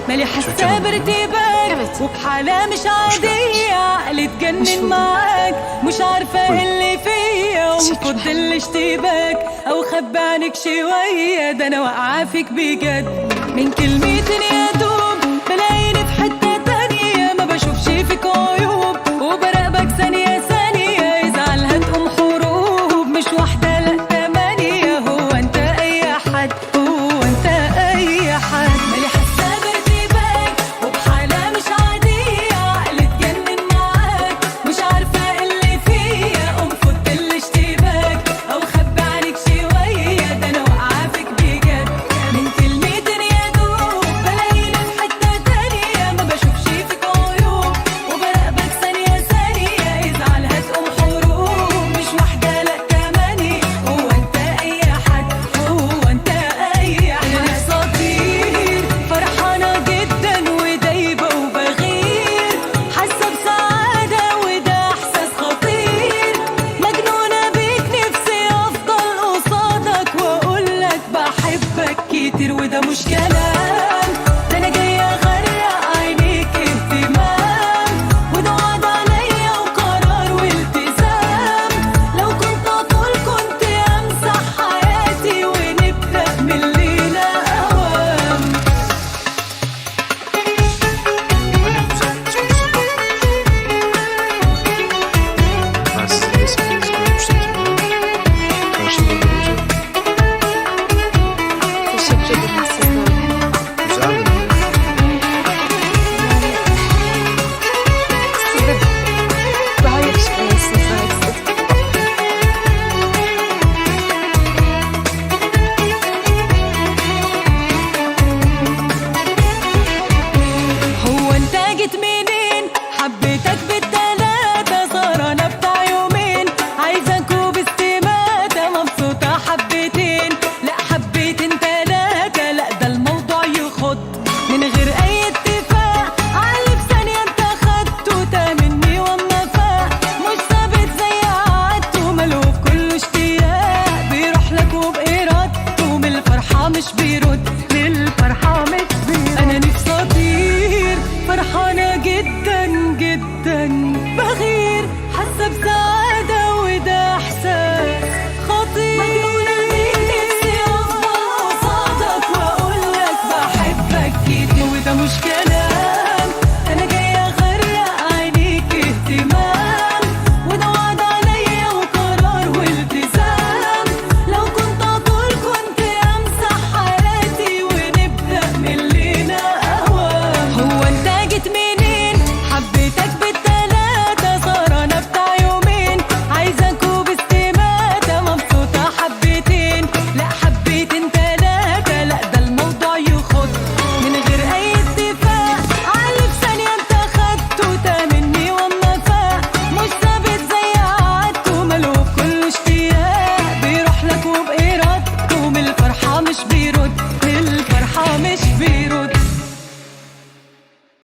مالي حاسة بارتباك وبحالة مش عادية، عقلي اتجنن معاك، مش عارفة اللي فيا ومفض الاشتباك أو خبي عنك شوية، ده أنا واقعة فيك بجد. من كلمتين يا دوب بلاقيني في حتة تانية، ما بشوفش فيك عيوب وبراقبك ثانية ثانية، يزعل هتقوم حروب مش واحدة لأ تمانية. هو أنت أي حد، هو أنت أي حد. مالي حاسة بارتباك وبحالة مش عادية، عقلي اتجنن معاك، مش عارفة اللي فيا قوم فض الاشتباك أو خبي عنك شوية، ده أنا واقعة فيك بجد. من كلمتين يا دوب بلاقيني في حتة تانية، ما بشوفش فيك عيوب وبراقبك ثانية ثانية، يزعل هتقوم حروب مش واحدة لأ تمانية. هو أنت أي حد، هو أنت أي حد. أساطير فرحانة جدا ودايبة وبغير، حاسة بسعادة وده إحساس خطير، مجنونة بيك نفسي أفضل قصادك وأقولك بحبك كتير، وده مش كلام